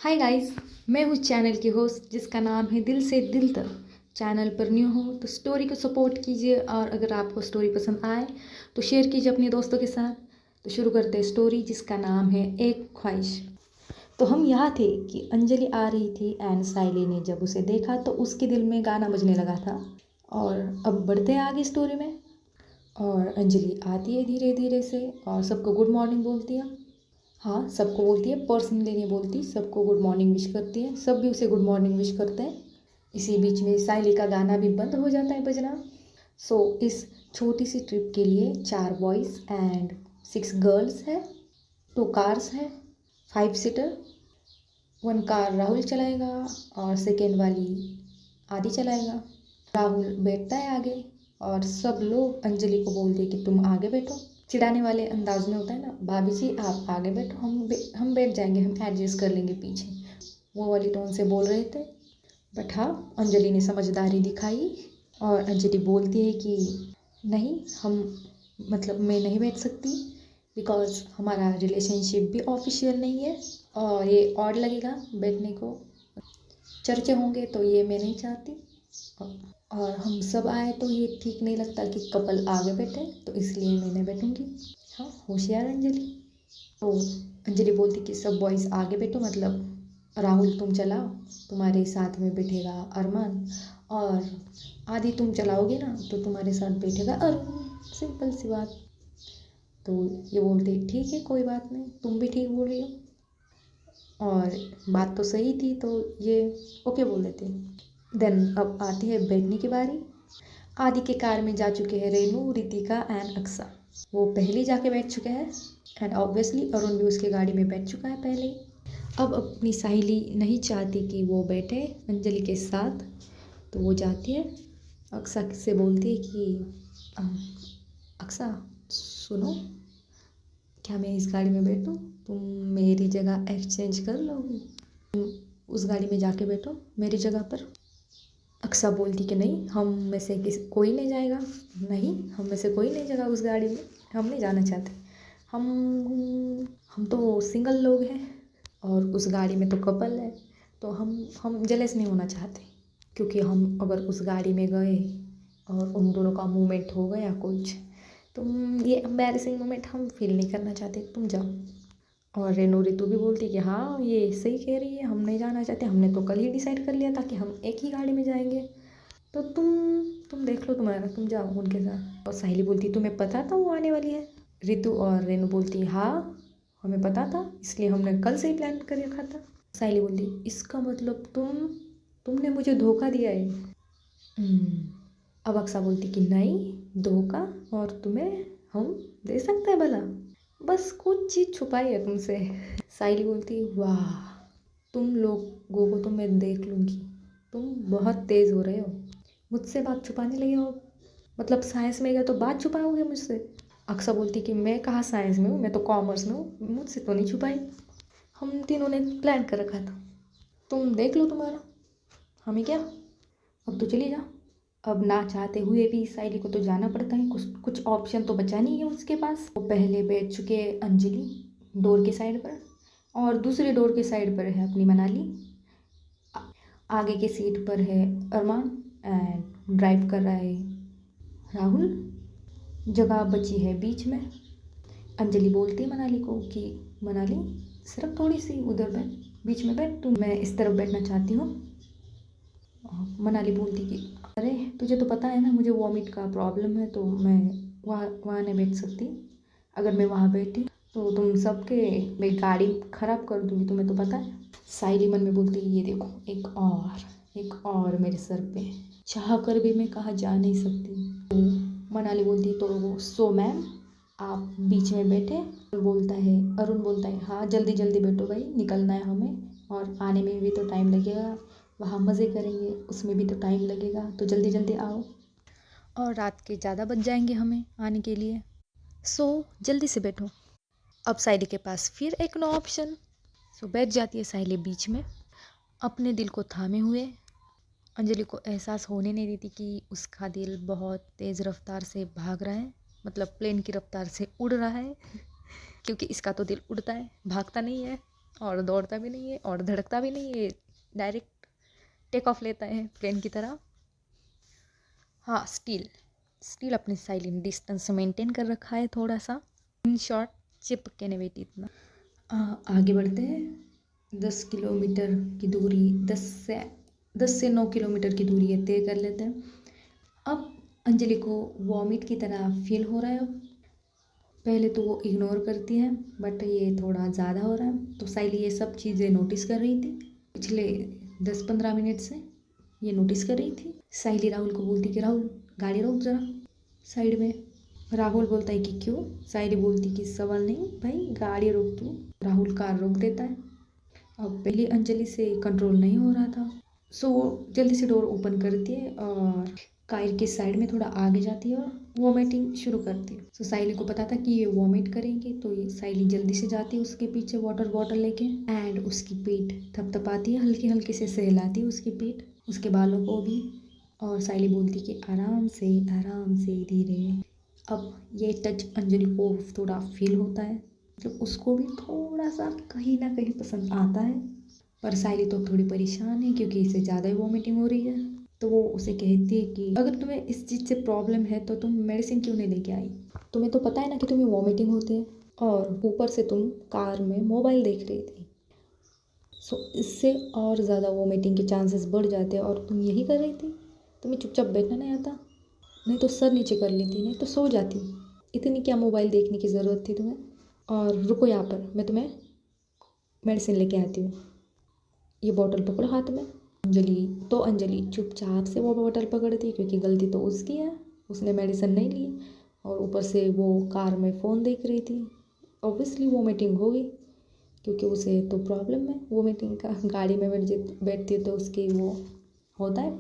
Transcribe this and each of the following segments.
Hi guys, मैं हूँ channel की होस्ट जिसका नाम है दिल से दिल तक। चैनल पर न्यू हो तो स्टोरी को सपोर्ट कीजिए और अगर आपको स्टोरी पसंद आए तो शेयर कीजिए अपने दोस्तों के साथ। तो शुरू करते हैं स्टोरी जिसका नाम है एक ख्वाहिश। तो हम यहाँ थे कि अंजलि आ रही थी एंड साइली ने जब उसे देखा तो उसके दिल में गाना बजने लगा था। और अब बढ़ते हैं आगे स्टोरी में। और अंजलि आती है धीरे धीरे से और सबको गुड मॉर्निंग बोलती है। हाँ, सबको बोलती है, पर्सनली नहीं बोलती, सबको गुड मॉर्निंग विश करती है। सब भी उसे गुड मॉर्निंग विश करते हैं। इसी बीच में साइली का गाना भी बंद हो जाता है बजना। इस छोटी सी ट्रिप के लिए 4 बॉयज़ एंड 6 गर्ल्स है, 2 कार्स है, 5 सीटर। 1 कार राहुल चलाएगा और सेकेंड वाली आदि चलाएगा। राहुल बैठता है आगे और सब लोग अंजलि को बोलते हैं कि तुम आगे बैठो। चिढ़ाने वाले अंदाज में होता है ना, भाभी जी आप आगे बैठो, हम बैठ जाएंगे, हम एडजस्ट कर लेंगे पीछे, वो वाली टोन से बोल रहे थे। बट हाँ, अंजलि ने समझदारी दिखाई और अंजलि बोलती है कि नहीं, मैं नहीं बैठ सकती बिकॉज हमारा रिलेशनशिप भी ऑफिशियल नहीं है और ये ऑड लगेगा बैठने को, चर्चे होंगे तो ये मैं नहीं चाहती। और हम सब आए तो ये ठीक नहीं लगता कि कपल आगे बैठे, तो इसलिए मैं नहीं बैठूंगी। हाँ, होशियार अंजलि। तो अंजलि बोलती कि सब बॉयज़ आगे बैठो, मतलब राहुल तुम चलाओ, तुम्हारे साथ में बैठेगा अरमान, और आदि तुम चलाओगे ना तो तुम्हारे साथ बैठेगा अरुण। सिंपल सी बात। तो ये बोलते ठीक है, कोई बात नहीं, तुम भी ठीक बोल रही हो और बात तो सही थी, तो ये ओके बोल देते हैं। देन अब आती है बैठने की बारी। आदि के कार में जा चुके हैं रेनू, रितिका एंड अक्सा। वो पहले जाके बैठ चुके हैं एंड ऑब्वियसली अरुण भी उसके गाड़ी में बैठ चुका है पहले ही। अब अपनी सहेली नहीं चाहती कि वो बैठे अंजलि के साथ, तो वो जाती है, अक्सा से बोलती है कि अक्सा सुनो, क्या मैं इस गाड़ी में बैठूं? तुम मेरी जगह एक्सचेंज कर लोगी? तुम उस गाड़ी में जाके बैठो मेरी जगह पर। अक्सा बोलती कि नहीं, हम में से कोई नहीं जाएगा। नहीं, हम में से कोई नहीं जाएगा उस गाड़ी में, हम नहीं जाना चाहते। हम हम तो सिंगल लोग हैं और उस गाड़ी में तो कपल है, तो हम जेलस नहीं होना चाहते, क्योंकि हम अगर उस गाड़ी में गए और उन दोनों का मूवमेंट हो गया कुछ, ये एम्बैरेसिंग मोमेंट हम फील नहीं करना चाहते, तुम जाओ। और रेनू रितु भी बोलती कि हाँ ये सही कह रही है, हम नहीं जाना चाहते, हमने तो कल ही डिसाइड कर लिया था कि हम एक ही गाड़ी में जाएंगे, तो तुम देख लो तुम्हारा, तुम जाओ उनके साथ। और साहिली बोलती तुम्हें पता था वो आने वाली है? रितु और रेनू बोलती हाँ हमें पता था, इसलिए हमने कल से ही प्लान कर रखा था। साहिली बोलती इसका मतलब तुमने मुझे धोखा दिया है। अब अक्सा बोलती कि नहीं, धोखा और तुम्हें हम दे सकते हैं भला, बस कुछ चीज़ छुपाई है तुमसे। साहिली बोलती वाह, तुम लोगों को तो मैं देख लूँगी, तुम बहुत तेज़ हो रहे हो, मुझसे बात छुपाने लगे हो, मतलब साइंस में गए तो बात छुपाओगे मुझसे? अक्सा बोलती कि मैं कहाँ साइंस में हूँ, मैं तो कॉमर्स में हूँ, मुझसे तो नहीं छुपाई, हम तीनों ने प्लान कर रखा था, तुम देख लो तुम्हारा, हमें क्या, अब तो चली जा। अब ना चाहते हुए भी साइली को तो जाना पड़ता है, कुछ ऑप्शन तो बचा नहीं है उसके पास। वो पहले बैठ चुके हैं अंजलि डोर के साइड पर और दूसरे डोर के साइड पर है अपनी मनाली। आगे के सीट पर है अरमान एंड ड्राइव कर रहा है राहुल। जगह बची है बीच में। अंजलि बोलती है मनाली को कि मनाली सिर्फ थोड़ी सी उधर बैठ, बीच में बैठ, तुम मैं इस तरफ बैठना चाहती हूँ। मनाली बोलती कि अरे तुझे तो पता है ना मुझे वॉमिट का प्रॉब्लम है, तो मैं वहाँ नहीं बैठ सकती, अगर मैं वहाँ बैठी तो तुम सबके मैं गाड़ी ख़राब कर दूँगी, तुम्हें तो पता है। साइली मन में बोलती ये देखो एक और मेरे सर पे, चाह कर भी मैं कहाँ जा नहीं सकती। तो मनाली बोलती तो सो मैम आप बीच में बैठे। अरुण बोलता है हाँ जल्दी जल्दी बैठो भाई, निकलना है हमें और आने में भी तो टाइम लगेगा, वहाँ मज़े करेंगे उसमें भी तो टाइम लगेगा, तो जल्दी जल्दी आओ और रात के ज़्यादा बच जाएंगे हमें आने के लिए, सो जल्दी से बैठो। अब साइली के पास फिर एक नो ऑप्शन। बैठ जाती है साइली बीच में, अपने दिल को थामे हुए। अंजलि को एहसास होने नहीं देती कि उसका दिल बहुत तेज़ रफ्तार से भाग रहा है, मतलब प्लेन की रफ्तार से उड़ रहा है। क्योंकि इसका तो दिल उड़ता है, भागता नहीं है। और दौड़ता भी नहीं है और धड़कता भी नहीं है, डायरेक्ट टेक ऑफ लेता है प्लेन की तरह। हाँ, स्टिल अपनी साइलेंट डिस्टेंस मेंटेन कर रखा है थोड़ा सा। इन शॉर्ट, चिपके नहीं बेटी इतना। आगे बढ़ते हैं। 10 किलोमीटर की दूरी, 10 से 9 किलोमीटर की दूरी है, तय कर लेते हैं। अब अंजलि को वॉमिट की तरह फील हो रहा है। अब पहले तो वो इग्नोर करती है, बट ये थोड़ा ज़्यादा हो रहा है। तो साइली ये सब चीज़ें नोटिस कर रही थी पिछले 10-15 मिनट से, ये नोटिस कर रही थी। साइली राहुल को बोलती कि राहुल गाड़ी रोक जरा साइड में। राहुल बोलता है कि क्यों। साइली बोलती कि सवाल नहीं भाई, गाड़ी रोक तू। राहुल कार रोक देता है। अब पहले अंजलि से कंट्रोल नहीं हो रहा था, सो वो जल्दी से डोर ओपन करती है और कार के साइड में थोड़ा आगे जाती है और वॉमिटिंग शुरू करती है। सो साइली को पता था कि ये वॉमिट करेंगे, तो ये साइली जल्दी से जाती है उसके पीछे वाटर बॉटल लेके एंड उसकी पीठ थपथपाती है, हल्की हल्की से सहलाती है उसकी पीठ, उसके बालों को भी। और साइली बोलती कि आराम से धीरे। अब ये टच अंजलि को थोड़ा फील होता है, मतलब उसको भी थोड़ा सा कहीं ना कहीं पसंद आता है। पर साइली तो थोड़ी परेशान है क्योंकि इससे ज़्यादा ही वॉमिटिंग हो रही है। तो वो उसे कहती है कि अगर तुम्हें इस चीज़ से प्रॉब्लम है तो तुम मेडिसिन क्यों नहीं लेके आई। तुम्हें तो पता है ना कि तुम्हें वॉमिटिंग होती है, और ऊपर से तुम कार में मोबाइल देख रही थी, सो इससे और ज़्यादा वॉमिटिंग के चांसेस बढ़ जाते हैं। और तुम यही कर रही थी, तुम्हें चुपचाप बैठना नहीं आता, नहीं तो सर नीचे कर लेती, नहीं तो सो जाती। इतनी क्या मोबाइल देखने की ज़रूरत थी तुम्हें। और रुको यहाँ पर, मैं तुम्हें मेडिसिन लेके आती हूँ। ये बॉटल पकड़ो हाथ में। अंजलि चुपचाप से वो बॉटल पकड़ती है क्योंकि गलती तो उसकी है, उसने मेडिसिन नहीं ली और ऊपर से वो कार में फ़ोन देख रही थी। ऑब्वियसली वोमिटिंग होगी क्योंकि उसे तो प्रॉब्लम है वोमिटिंग का। गाड़ी में बैठती है तो उसकी वो होता है,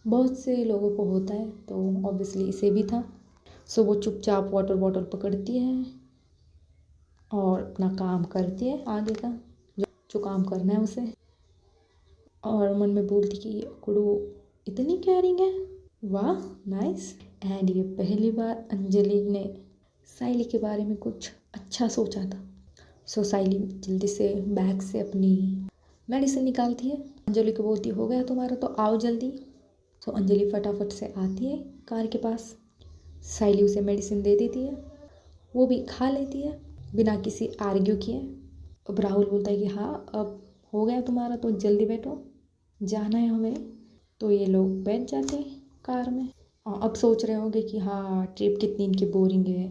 बहुत से लोगों को होता है, तो ऑब्वियसली इसे भी था। सो वो चुपचाप वाटर बॉटल पकड़ती है और अपना काम करती है आगे का, जो काम करना है उसे। और मन में बोलती कि कुड़ू इतनी केयरिंग है, वाह नाइस। एंड ये पहली बार अंजलि ने साइली के बारे में कुछ अच्छा सोचा था। सो साइली जल्दी से बैग से अपनी मेडिसिन निकालती है, अंजलि को बोलती हो गया तुम्हारा तो आओ जल्दी। सो अंजलि फटाफट से आती है कार के पास, साइली उसे मेडिसिन दे देती है, वो भी खा लेती है बिना किसी आर्ग्यू किए। अब राहुल बोलता है कि हाँ अब हो गया तुम्हारा तो जल्दी बैठो, जाना है हमें। तो ये लोग बैठ जाते हैं कार में। अब सोच रहे होंगे कि हाँ ट्रिप कितनी इनकी बोरिंग है।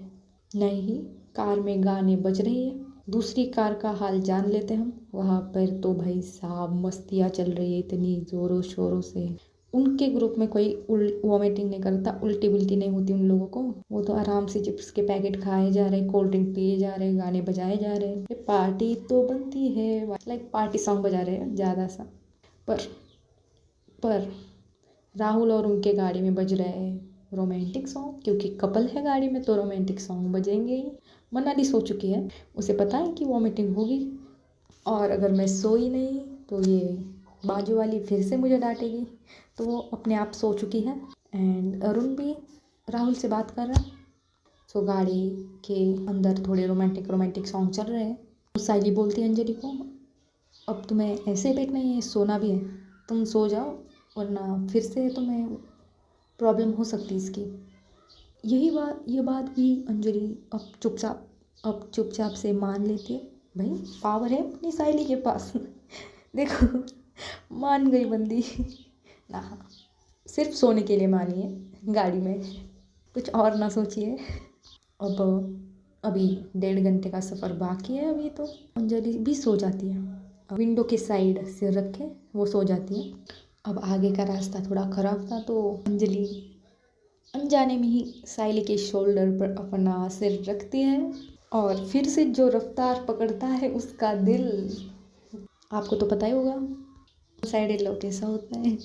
नहीं, कार में गाने बज रही है। दूसरी कार का हाल जान लेते हैं हम। वहाँ पर तो भाई साहब मस्तियाँ चल रही है इतनी ज़ोरों शोरों से। उनके ग्रुप में कोई वॉमिटिंग नहीं करता, उल्टी बिल्टी नहीं होती उन लोगों को। वो तो आराम से चिप्स के पैकेट खाए जा रहे, कोल्ड ड्रिंक पिए जा रहे, गाने बजाए जा रहे। पार्टी तो बनती है, लाइक पार्टी सॉन्ग बजा रहे हैं ज़्यादा सा। पर राहुल और उनके गाड़ी में बज रहे हैं रोमांटिक सॉन्ग, क्योंकि कपल है गाड़ी में तो रोमांटिक सॉन्ग बजेंगे ही। मनाली सो चुकी है, उसे पता है कि वॉमिटिंग होगी, और अगर मैं सोई नहीं तो ये बाजू वाली फिर से मुझे डांटेगी, तो वो अपने आप सो चुकी है। एंड अरुण भी राहुल से बात कर रहा है। सो गाड़ी के अंदर थोड़े रोमांटिक सॉन्ग चल रहे हैं। तो साइली बोलती है अंजलि को अब तुम्हें ऐसे बैठना ही है, सोना भी है, तुम सो जाओ वरना फिर से तुम्हें प्रॉब्लम हो सकती है इसकी। ये बात भी अंजलि अब चुपचाप से मान लेती है। भाई पावर है अपनी साइली के पास देखो, मान गई बंदी ना, सिर्फ सोने के लिए मानी है गाड़ी में, कुछ और ना सोचिए। अब अभी 1.5 घंटे का सफ़र बाकी है। अभी तो अंजलि भी सो जाती है, विंडो के साइड सिर रखे वो सो जाती है। अब आगे का रास्ता थोड़ा ख़राब था तो अंजलि अनजाने में ही साइली के शोल्डर पर अपना सिर रखती है, और फिर से जो रफ्तार पकड़ता है उसका दिल, आपको तो पता ही होगा साइड लोग कैसा होता है।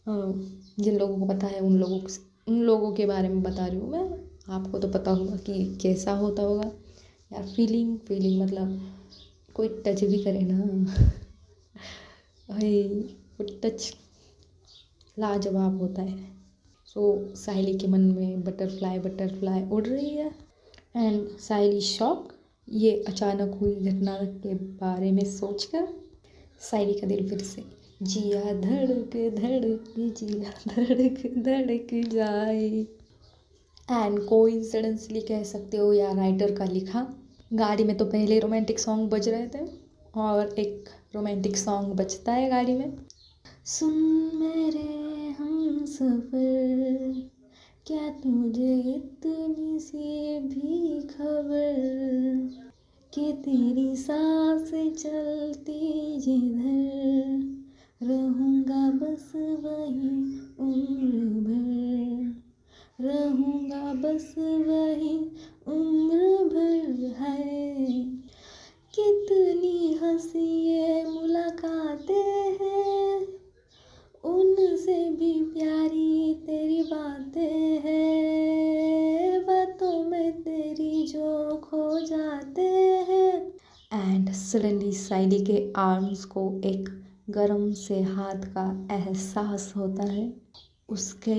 जिन लोगों को पता है उन लोगों के बारे में बता रही हूँ मैं। आपको तो पता होगा कि कैसा होता होगा यार। फीलिंग मतलब कोई टच भी करे ना भाई, वो टच लाजवाब होता है। सो साहिली के मन में बटरफ्लाई उड़ रही है एंड साहिली शॉक, ये अचानक हुई घटना के बारे में सोचकर शायरी का दिल फिर से जिया धड़क धड़क जिया धड़क धड़क जाए। एंड कोइंसिडेंसली कह सकते हो या राइटर का लिखा। गाड़ी में तो पहले रोमांटिक सॉन्ग बज रहे थे और एक रोमांटिक सॉन्ग बजता है गाड़ी में। सुन मेरे हम सफर, क्या तुझे इतनी सी भी खबर कि तेरी सांस चलती जिधर रहूँगा बस वही उम्र भर, रहूँगा बस वही उम्र भर है। कितनी हंसी ये मुलाकातें हैं, उनसे भी प्यारी तेरी बातें हैं, बातों में तेरी जो खो जाते हैं। एंड सडनली साइली के आर्म्स को एक गर्म से हाथ का एहसास होता है। उसका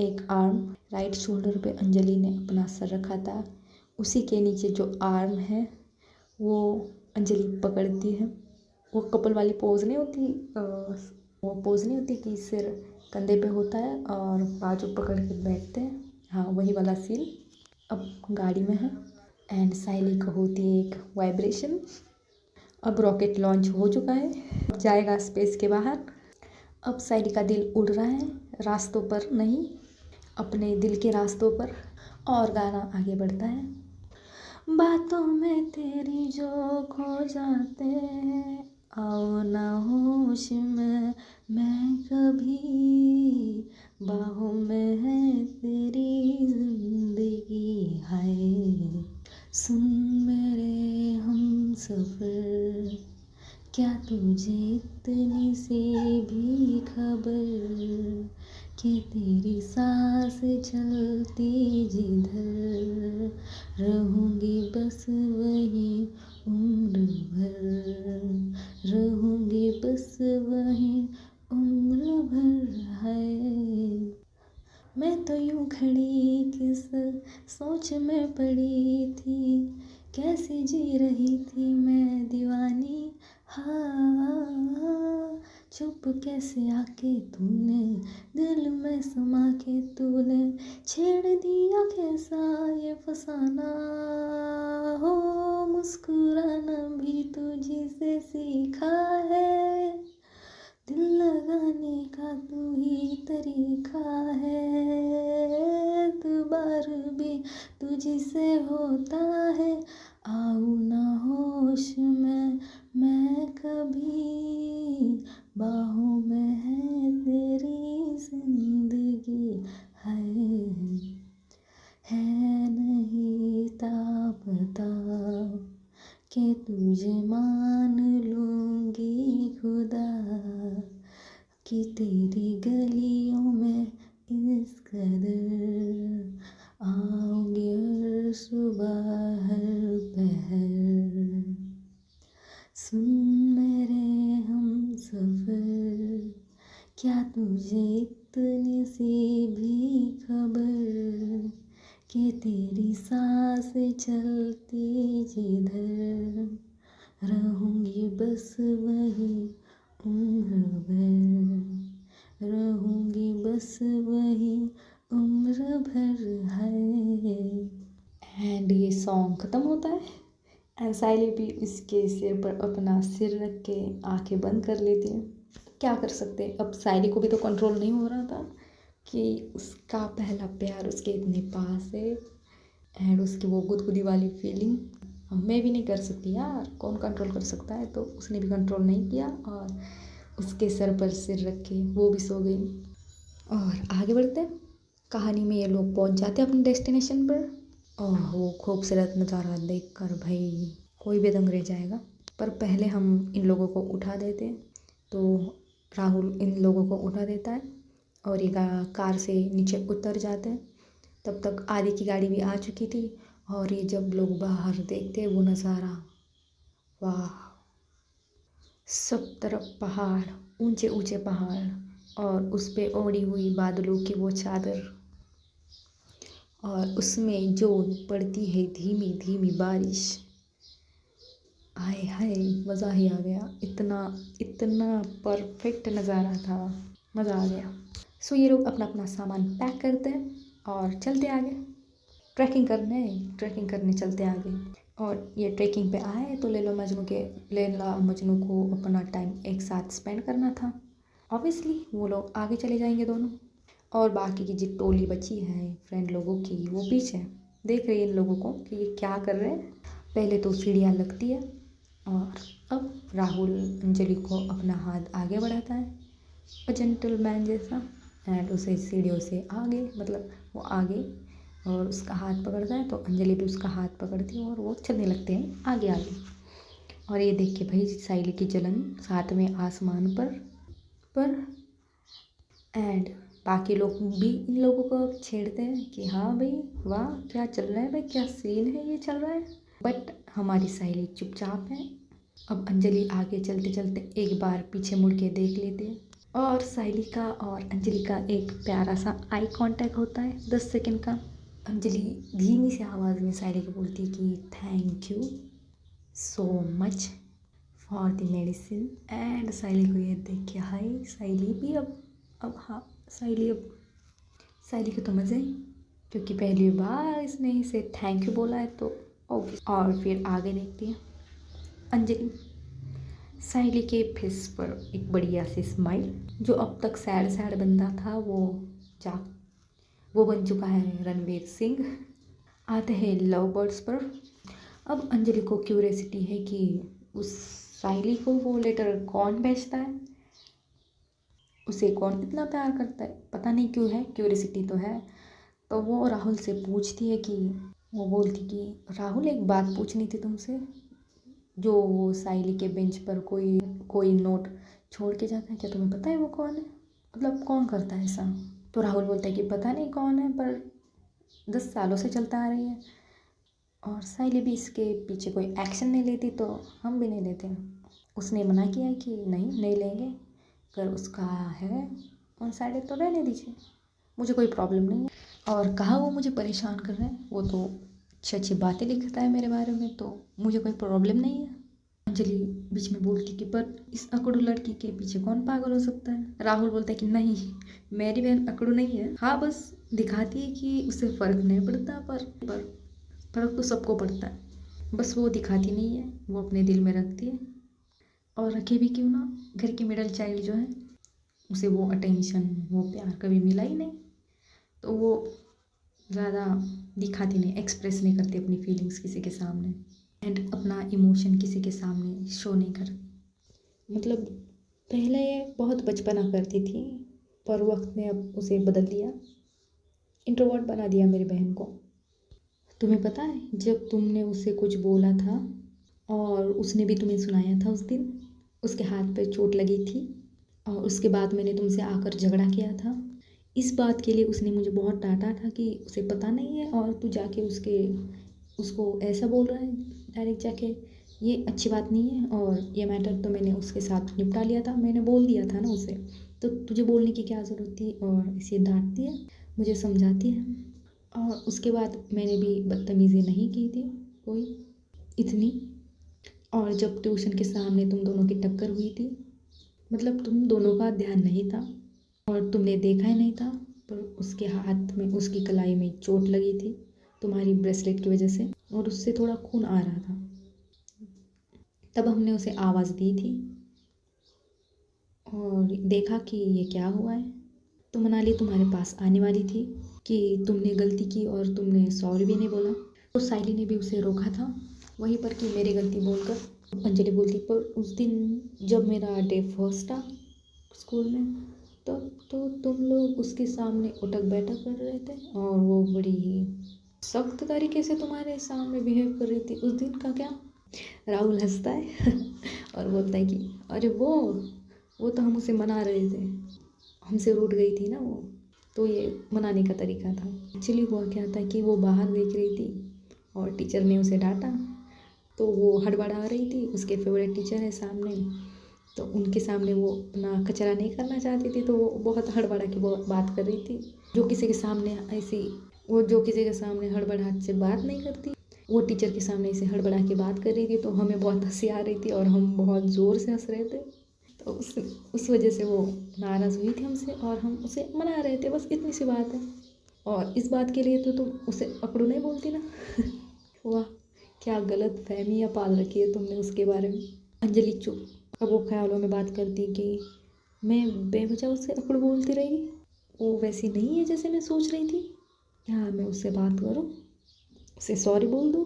एक आर्म राइट शोल्डर पे अंजलि ने अपना सर रखा था, उसी के नीचे जो आर्म है वो अंजलि पकड़ती है। वो कपल वाली पोज नहीं होती, वो पोज नहीं होती कि सिर कंधे पे होता है और बाजू पकड़ के बैठते हैं, हाँ वही वाला सीन अब गाड़ी में है। एंड साइली को होती है एक वाइब्रेशन। अब रॉकेट लॉन्च हो चुका है, अब जाएगा स्पेस के बाहर। अब साइली का दिल उड़ रहा है, रास्तों पर नहीं, अपने दिल के रास्तों पर। और गाना आगे बढ़ता है। बातों में तेरी जो खो जाते हैं, आओ ना होश में मैं कभी, बाहों में है तेरी जिंदगी है। सुन मेरे हम सफर, क्या तुझे इतनी सी भी खबर कि तेरी सांस चलती जिधर रहूँगी बस वही उम्र भर, रहूँगी बस वही उम्र भर है। मैं तो यूं खड़ी किस सोच में पड़ी थी, कैसी जी रही थी मैं दीवानी। हाँ चुप कैसे आके तूने दिल में समा के तूने छेड़ दिया कैसा ये फसाना। हो मुस्कुराना भी तुझी से सीखा है, दिल लगाने का तू ही तरीका है, एतबार भी तुझी से होता है। आऊँ ना होश में मैं कभी, बाहों में है तेरी जिंदगी है नहीं ता पता कि तुझे मान लूँगी खुदा, कि तेरी गलियों में इस कदर आऊँगी हर सुबह हर पहर। सुन मेरे हम सफर, क्या तुझे इतनी सी भी खबर कि तेरी सांस चलती जिधर रहूँगी बस वही उम्र भर, रहूँगी बस वही उम्र भर है। एंड ये सॉन्ग ख़त्म होता है एंड साइली भी इसके सिर पर अपना सिर रख के आंखें बंद कर लेती है। क्या कर सकते हैं, अब साइली को भी तो कंट्रोल नहीं हो रहा था कि उसका पहला प्यार उसके इतने पास है एंड उसकी वो गुदगुदी वाली फीलिंग मैं भी नहीं कर सकती यार, कौन कंट्रोल कर सकता है। तो उसने भी कंट्रोल नहीं किया और उसके सर पर सिर रख के वो भी सो गई। और आगे बढ़ते हैं कहानी में। ये लोग पहुंच जाते हैं अपने डेस्टिनेशन पर। ओह खूबसूरत नज़ारा देखकर भाई कोई भी दंग रह जाएगा। पर पहले हम इन लोगों को उठा देते हैं। तो राहुल इन लोगों को उठा देता है और ये कार से नीचे उतर जाते हैं। तब तक आदि की गाड़ी भी आ चुकी थी और ये जब लोग बाहर देखते वो नज़ारा, वाह, सब तरफ पहाड़, ऊंचे ऊंचे पहाड़ और उस पे ओढ़ी हुई बादलों की वो चादर। और उसमें जो पड़ती है धीमी धीमी बारिश, हाय हाय मज़ा ही आ गया। इतना इतना परफेक्ट नज़ारा था, मज़ा आ गया। सो ये लोग अपना अपना सामान पैक करते हैं और चलते आगे ट्रैकिंग करने चलते आगे। और ये ट्रैकिंग पे आए तो लैला मजनू को अपना टाइम एक साथ स्पेंड करना था। ऑब्वियसली वो लोग आगे चले जाएंगे दोनों, और बाकी की जो टोली बची है फ्रेंड लोगों की वो पीछे देख रही है इन लोगों को कि ये क्या कर रहे हैं। पहले तो सीढ़ियाँ लगती है और अब राहुल अंजलि को अपना हाथ आगे बढ़ाता है जेंटलमैन जैसा, एंड उसे सीढ़ियों से आगे, मतलब वो आगे, और उसका हाथ पकड़ता है तो अंजलि भी उसका हाथ पकड़ती है और वो चलने लगते हैं आगे आगे। और ये देख के भाई साइली की जलन साथ में आसमान पर एंड बाकी लोग भी इन लोगों को छेड़ते हैं कि हाँ भाई वाह क्या चल रहा है भाई, क्या सीन है ये चल रहा है। बट हमारी साइली चुपचाप है। अब अंजलि आगे चलते चलते एक बार पीछे मुड़ के देख लेते हैं और साइली का और अंजलि का एक प्यारा सा आई कांटेक्ट होता है 10 सेकंड का। अंजलि धीमी सी आवाज़ में साइली को बोलती है कि thank you so much for the medicine. And Saili को ये देख के हाय साइली भी अब हाँ साइली को तो मज़ा ही, क्योंकि पहली बार इसने इसे थैंक यू बोला है तो ओके। और फिर आगे देखती है अंजलि, साइली के फेस पर एक बढ़िया सी स्माइल। जो अब तक सैड बंदा था वो बन चुका है रणवीर सिंह। आते हैं लव बर्ड्स पर। अब अंजलि को क्यूरियोसिटी है कि उस साइली को वो लेटर कौन भेजता है, उसे कौन इतना प्यार करता है, पता नहीं क्यों है, क्यूरियोसिटी तो है। तो वो राहुल से पूछती है कि वो बोलती कि राहुल एक बात पूछनी थी तुमसे, जो वो साइली के बेंच पर कोई नोट छोड़ के जाता है, क्या तुम्हें पता है वो कौन है, मतलब कौन करता है ऐसा। तो राहुल बोलता है कि पता नहीं कौन है, पर 10 सालों से चलता आ रही है और साइली भी इसके पीछे कोई एक्शन नहीं लेती तो हम भी नहीं लेते। उसने मना किया कि नहीं लेंगे, अगर उसका है ऑन साइड तो रहने दीजिए, मुझे कोई प्रॉब्लम नहीं है। और कहा वो मुझे परेशान कर रहे हैं, वो तो अच्छी अच्छी बातें लिखता है मेरे बारे में, तो मुझे कोई प्रॉब्लम नहीं है। अंजलि बीच में बोलती कि पर इस अकड़ू लड़की के पीछे कौन पागल हो सकता है। राहुल बोलता है कि नहीं मेरी बहन अकड़ू नहीं है, हाँ बस दिखाती है कि उसे फ़र्क नहीं पड़ता, पर फ़र्क तो सबको पड़ता है, बस वो दिखाती नहीं है, वो अपने दिल में रखती है। और रखे भी क्यों ना, घर की मिडल चाइल्ड जो है उसे वो अटेंशन वो प्यार कभी मिला ही नहीं, तो वो ज़्यादा दिखाती नहीं, एक्सप्रेस नहीं करती अपनी फीलिंग्स किसी के सामने, एंड अपना इमोशन किसी के सामने शो नहीं करती। मतलब पहले ये बहुत बचपना करती थी, पर वक्त ने अब उसे बदल दिया, इंट्रोवर्ट बना दिया मेरी बहन को। तुम्हें पता है जब तुमने उसे कुछ बोला था और उसने भी तुम्हें सुनाया था, उस दिन उसके हाथ पे चोट लगी थी और उसके बाद मैंने तुमसे आकर झगड़ा किया था, इस बात के लिए उसने मुझे बहुत डांटा था कि उसे पता नहीं है और तू जाके उसको ऐसा बोल रहा है डायरेक्ट जाके, ये अच्छी बात नहीं है। और ये मैटर तो मैंने उसके साथ निपटा लिया था, मैंने बोल दिया था ना उसे, तो तुझे बोलने की क्या ज़रूरत थी। और इसे डांटती है, मुझे समझाती है, और उसके बाद मैंने भी बदतमीज़ी नहीं की थी कोई इतनी। और जब ट्यूशन के सामने तुम दोनों की टक्कर हुई थी, मतलब तुम दोनों का ध्यान नहीं था और तुमने देखा ही नहीं था, पर उसके हाथ में उसकी कलाई में चोट लगी थी तुम्हारी ब्रेसलेट की वजह से, और उससे थोड़ा खून आ रहा था। तब हमने उसे आवाज़ दी थी और देखा कि ये क्या हुआ है, तो मनाली तुम्हारे पास आने वाली थी कि तुमने गलती की और तुमने सॉरी भी नहीं बोला, तो साइली ने भी उसे रोका था वहीं पर कि मेरी गलती बोलकर। अंजलि बोलती पर उस दिन जब मेरा डे फर्स्ट था स्कूल में, तो तुम लोग उसके सामने उठक बैठक कर रहे थे और वो बड़ी ही सख्त तरीके से तुम्हारे सामने बिहेव कर रही थी, उस दिन का क्या। राहुल हंसता है और बोलता है कि अरे वो तो हम उसे मना रहे थे, हमसे रूठ गई थी ना वो, तो ये मनाने का तरीका था। एक्चुअली हुआ क्या था कि वो बाहर देख रही थी और टीचर ने उसे डांटा, तो वो हड़बड़ा रही थी, उसके फेवरेट टीचर है सामने, तो उनके सामने वो अपना कचरा नहीं करना चाहती थी, तो वो बहुत हड़बड़ा की वो बात कर रही थी, जो किसी के सामने ऐसी वो जो किसी के सामने हड़बड़ाहट से बात नहीं करती, वो टीचर के सामने से हड़बड़ा के बात कर रही थी, तो हमें बहुत हंसी आ रही थी और हम बहुत ज़ोर से हंस रहे थे। तो उस वजह से वो नाराज़ हुई थी हमसे और हम उसे मना रहे थे, बस इतनी सी बात है। और इस बात के लिए तो तुम उसे अकड़ू नहीं बोलती ना। वाह, क्या गलत फहमियाँ पाल रखी है तुमने उसके बारे में। अंजलि चुप। अब वो ख्यालों में बात करती कि मैं बेवजह उससे अकड़ बोलती रही, वो वैसी नहीं है जैसे मैं सोच रही थी। क्या मैं उससे बात करूं, उसे सॉरी बोल दूं?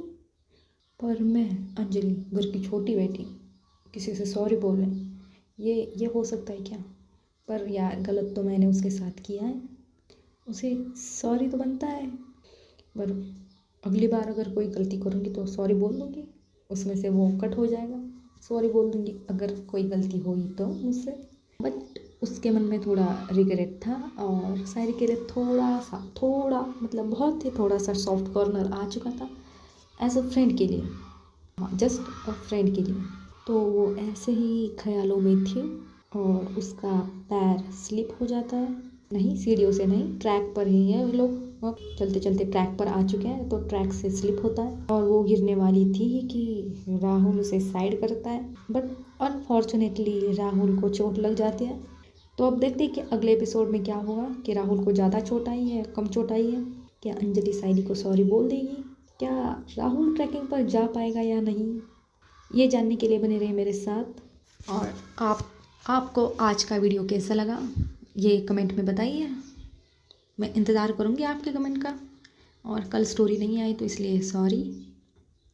पर मैं अंजलि, घर की छोटी बेटी, किसी से सॉरी बोलें, ये हो सकता है क्या? पर यार गलत तो मैंने उसके साथ किया है, उसे सॉरी तो बनता है। पर अगली बार अगर कोई गलती करूँगी तो सॉरी बोल दूँगी, उसमें से वो कट हो जाएगा। सॉरी बोल दूँगी अगर कोई गलती हुई तो मुझसे। बट उसके मन में थोड़ा रिग्रेट था और शायरी के लिए थोड़ा मतलब बहुत ही थोड़ा सा सॉफ्ट कॉर्नर आ चुका था एज अ फ्रेंड के लिए। हाँ, जस्ट अ फ्रेंड के लिए। तो वो ऐसे ही ख्यालों में थी और उसका पैर स्लिप हो जाता है। नहीं, सीढ़ियों से नहीं, ट्रैक पर ही है वो लोग, चलते चलते ट्रैक पर आ चुके हैं, तो ट्रैक से स्लिप होता है और वो गिरने वाली थी कि राहुल उसे साइड करता है। बट अनफॉर्चुनेटली राहुल को चोट लग जाती है। तो अब देखते हैं कि अगले एपिसोड में क्या होगा, कि राहुल को ज़्यादा चोट आई है, कम चोट आई है, क्या अंजलि शायरी को सॉरी बोल देगी, क्या राहुल ट्रैकिंग पर जा पाएगा या नहीं, ये जानने के लिए बने रहे मेरे साथ। और आपको आज का वीडियो कैसा लगा ये कमेंट में बताइए, मैं इंतज़ार करूँगी आपके कमेंट का। और कल स्टोरी नहीं आई तो इसलिए सॉरी,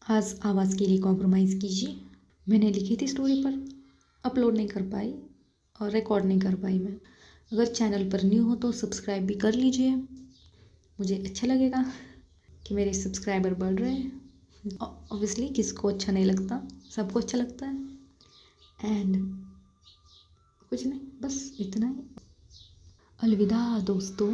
आज आवाज़ के लिए कॉम्प्रोमाइज़ कीजिए। मैंने लिखी थी स्टोरी पर अपलोड नहीं कर पाई और रिकॉर्ड नहीं कर पाई मैं। अगर चैनल पर न्यू हो तो सब्सक्राइब भी कर लीजिए, मुझे अच्छा लगेगा कि मेरे सब्सक्राइबर बढ़ रहे हैं। ऑब्वियसली किसको अच्छा नहीं लगता, सबको अच्छा लगता है। एंड कुछ नहीं, बस इतना ही। अलविदा दोस्तों।